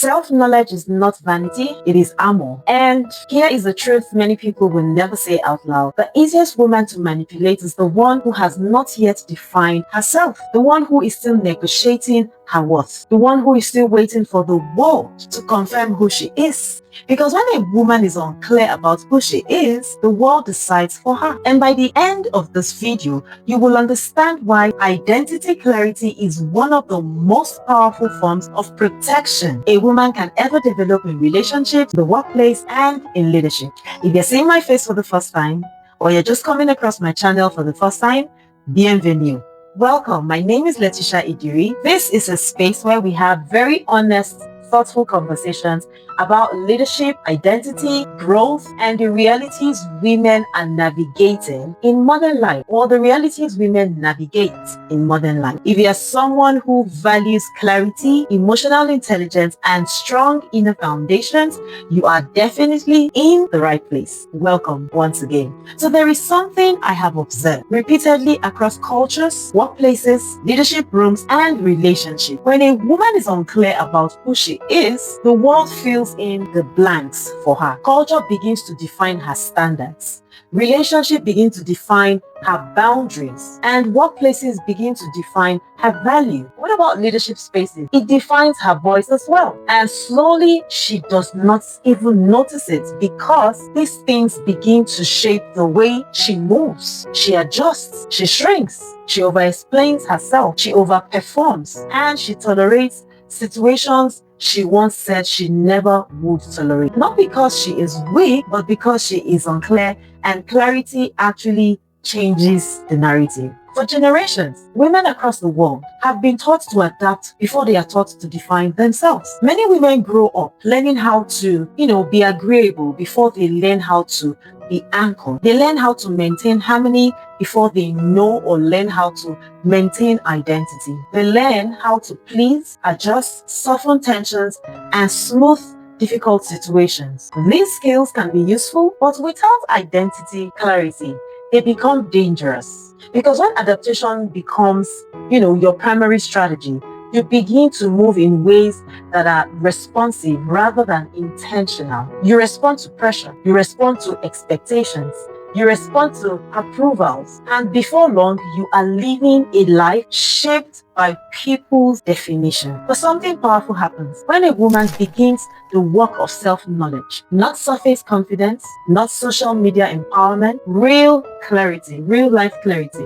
Self-knowledge is not vanity, it is armor. And here is the truth many people will never say out loud. The easiest woman to manipulate is the one who has not yet defined herself, the one who is still negotiating her worth, the one who is still waiting for the world to confirm who she is. Because when a woman is unclear about who she is, the world decides for her. And by the end of this video, you will understand why identity clarity is one of the most powerful forms of protection a woman can ever develop in relationships, the workplace, and in leadership. If you're seeing my face for the first time, or you're just coming across my channel for the first time, bienvenue. Welcome, my name is Leticia Edirin. This is a space where we have very honest, thoughtful conversations about leadership, identity, growth, and the realities women are navigating in modern life, or the realities women navigate in modern life. If you are someone who values clarity, emotional intelligence, and strong inner foundations, you are definitely in the right place. Welcome once again. So there is something I have observed repeatedly across cultures, workplaces, leadership rooms, and relationships. When a woman is unclear about who she is, the world fills in the blanks for her. Culture begins to define her standards. Relationship begin to define her boundaries, and workplaces begin to define her value. What about leadership spaces? It defines her voice as well. And slowly, she does not even notice it because these things begin to shape the way she moves. She adjusts, she shrinks, she over-explains herself, she overperforms, and she tolerates situations she once said she never would tolerate. Not because she is weak, but because she is unclear, and clarity actually changes the narrative. For generations, women across the world have been taught to adapt before they are taught to define themselves. Many women grow up learning how to, be agreeable before they learn how to be anchored. They learn how to maintain harmony before they know or learn how to maintain identity. They learn how to please, adjust, soften tensions, and smooth difficult situations. These skills can be useful, but without identity clarity, they become dangerous. Because when adaptation becomes, your primary strategy, you begin to move in ways that are responsive rather than intentional. You respond to pressure, you respond to expectations, you respond to approvals, and before long, you are living a life shaped by people's definition. But something powerful happens when a woman begins the work of self-knowledge. Not surface confidence, not social media empowerment, real clarity, real life clarity.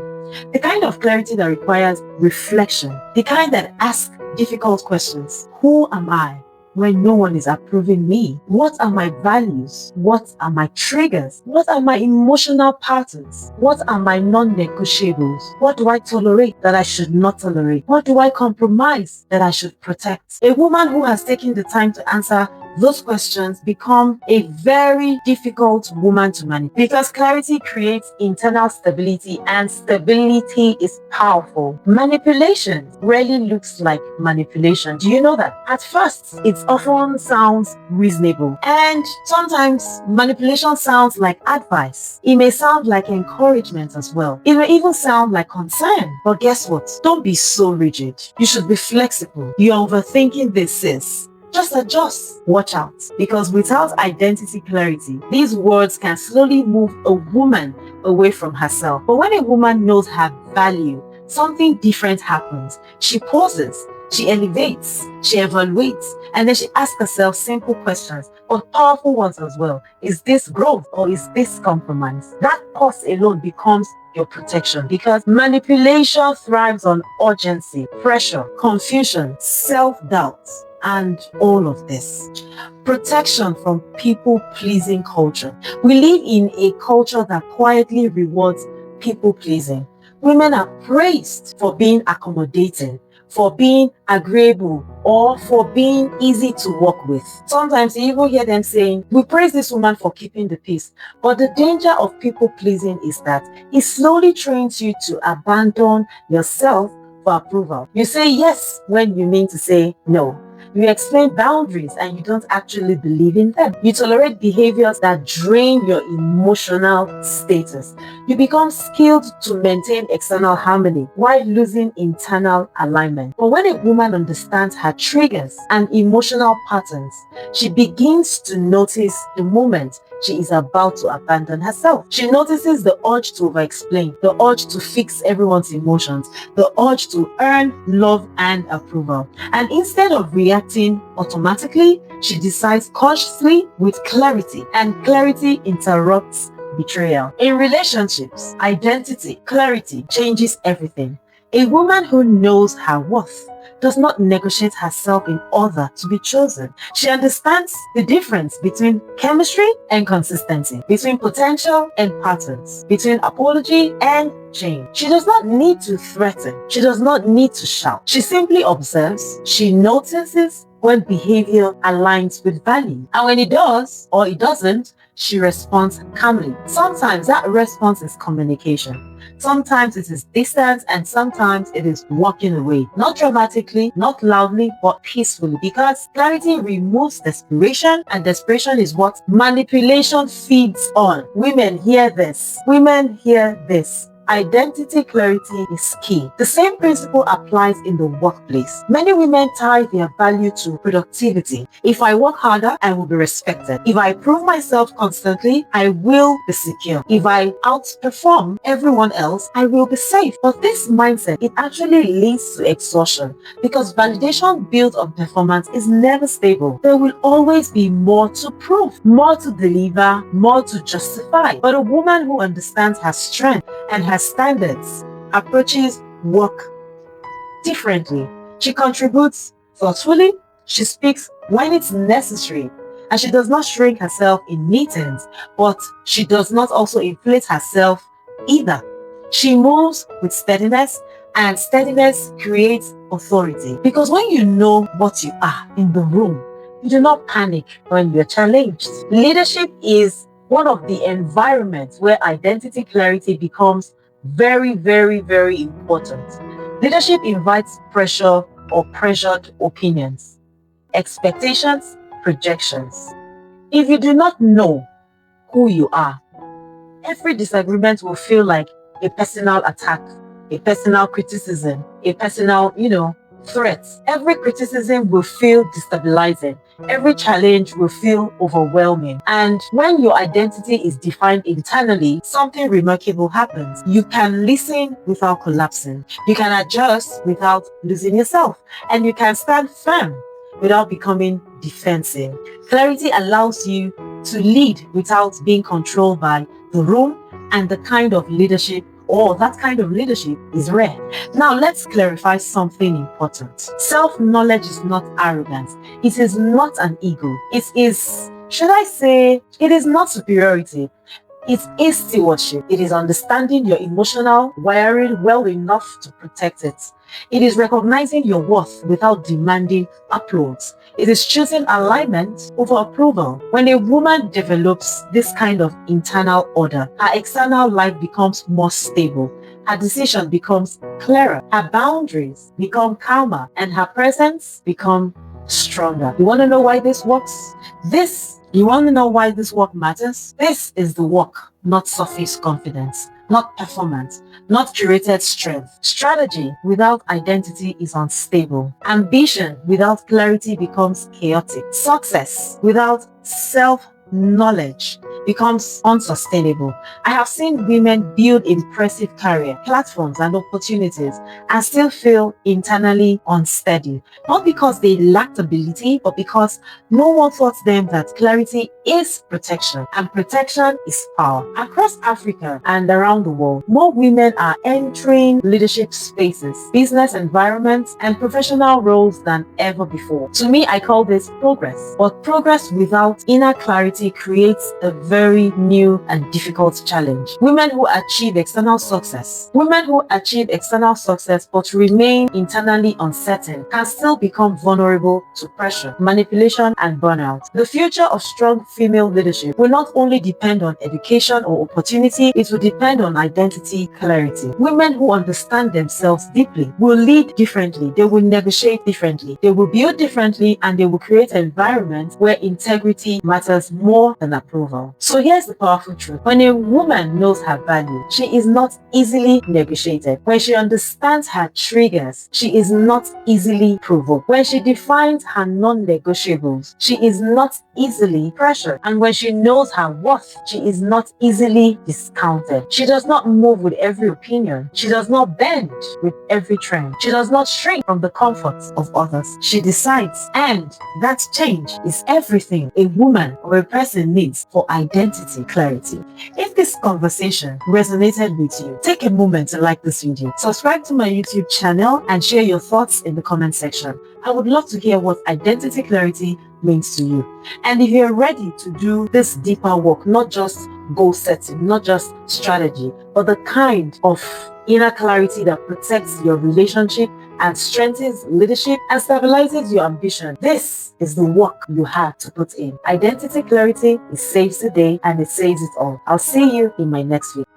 The kind of clarity that requires reflection, the kind that asks difficult questions. Who am I when no one is approving me? What are my values? What are my triggers? What are my emotional patterns? What are my non-negotiables? What do I tolerate that I should not tolerate? What do I compromise that I should protect? A woman who has taken the time to answer those questions become a very difficult woman to manage, because clarity creates internal stability, and stability is powerful. Manipulation rarely looks like manipulation. Do you know that? At first, it often sounds reasonable, and sometimes manipulation sounds like advice. It may sound like encouragement as well. It may even sound like concern. But guess what? Don't be so rigid. You should be flexible. You're overthinking this, sis. Just adjust. Watch out, because without identity clarity, these words can slowly move a woman away from herself. But when a woman knows her value, something different happens. She pauses, she elevates, she evaluates, and then she asks herself simple questions, but powerful ones as well. Is this growth or is this compromise? That pause alone becomes your protection, because manipulation thrives on urgency, pressure, confusion, self-doubt, and all of this. Protection from people-pleasing culture. We live in a culture that quietly rewards people-pleasing. Women are praised for being accommodating, for being agreeable, or for being easy to work with. Sometimes you even hear them saying, we praise this woman for keeping the peace. But the danger of people-pleasing is that it slowly trains you to abandon yourself for approval. You say yes when you mean to say no. You explain boundaries and you don't actually believe in them. You tolerate behaviors that drain your emotional status. You become skilled to maintain external harmony while losing internal alignment. But when a woman understands her triggers and emotional patterns, she begins to notice the moment she is about to abandon herself. She notices the urge to over-explain, the urge to fix everyone's emotions, the urge to earn love and approval. And instead of reacting automatically, she decides consciously with clarity, and clarity interrupts betrayal. In relationships, identity, clarity changes everything. A woman who knows her worth does not negotiate herself in order to be chosen. She understands the difference between chemistry and consistency, between potential and patterns, between apology and change. She does not need to threaten. She does not need to shout. She simply observes. She notices when behavior aligns with value. And when it does or it doesn't, she responds calmly. Sometimes that response is communication. Sometimes it is distance, and sometimes it is walking away. Not dramatically, not loudly, but peacefully. Because clarity removes desperation, and desperation is what manipulation feeds on. Women hear this. Women hear this. Identity clarity is key. The same principle applies in the workplace. Many women tie their value to productivity. If I work harder, I will be respected. If I prove myself constantly, I will be secure. If I outperform everyone else, I will be safe. But this mindset, it actually leads to exhaustion, because validation built on performance is never stable. There will always be more to prove, more to deliver, more to justify. But a woman who understands her strength and her standards approaches work differently. She contributes thoughtfully, she speaks when it's necessary, and she does not shrink herself in meetings, but she does not also inflate herself either. She moves with steadiness, and steadiness creates authority. Because when you know what you are in the room, you do not panic when you're challenged. Leadership is one of the environments where identity clarity becomes very, very, very important. Leadership invites pressure or pressured opinions, expectations, projections. If you do not know who you are, every disagreement will feel like a personal attack, a personal criticism, a personal, threat. Every criticism will feel destabilizing. Every challenge will feel overwhelming. And when your identity is defined internally, something remarkable happens. You can listen without collapsing. You can adjust without losing yourself. And you can stand firm without becoming defensive. Clarity allows you to lead without being controlled by the room, and the kind of leadership, or that kind of leadership, is rare. Now let's clarify something important. Self-knowledge is not arrogance. It is not an ego. It is, should I say, it is not superiority. It is stewardship. It is understanding your emotional wiring well enough to protect it. It is recognizing your worth without demanding applause. It is choosing alignment over approval. When a woman develops this kind of internal order, her external life becomes more stable. Her decision becomes clearer. Her boundaries become calmer, and her presence becomes stronger. You want to know why this works? You want to know why this work matters? This is the work, not surface confidence, not performance, not curated strength. Strategy without identity is unstable. Ambition without clarity becomes chaotic. Success without self-knowledge becomes unsustainable. I have seen women build impressive career, platforms, and opportunities and still feel internally unsteady. Not because they lacked ability, but because no one taught them that clarity is protection, and protection is power. Across Africa and around the world, more women are entering leadership spaces, business environments, and professional roles than ever before. To me, I call this progress. But progress without inner clarity clarity creates a very new and difficult challenge. Women who achieve external success but remain internally uncertain can still become vulnerable to pressure, manipulation, and burnout. The future of strong female leadership will not only depend on education or opportunity, it will depend on identity clarity. Women who understand themselves deeply will lead differently, they will negotiate differently, they will build differently, and they will create environments where integrity matters more than approval. So here's the powerful truth. When a woman knows her value, she is not easily negotiated. When she understands her triggers, she is not easily provoked. When she defines her non-negotiables, she is not easily pressured. And when she knows her worth, she is not easily discounted. She does not move with every opinion. She does not bend with every trend. She does not shrink from the comforts of others. She decides, and that change is everything a woman or a person needs for identity clarity. If this conversation resonated with you, take a moment to like this video, subscribe to my YouTube channel, and share your thoughts in the comment section. I would love to hear what identity clarity means to you. And if you're ready to do this deeper work, not just goal setting, not just strategy, but the kind of inner clarity that protects your relationship and strengthens leadership and stabilizes your ambition, this is the work you have to put in. Identity clarity is saves the day and it saves it all. I'll see you in my next video.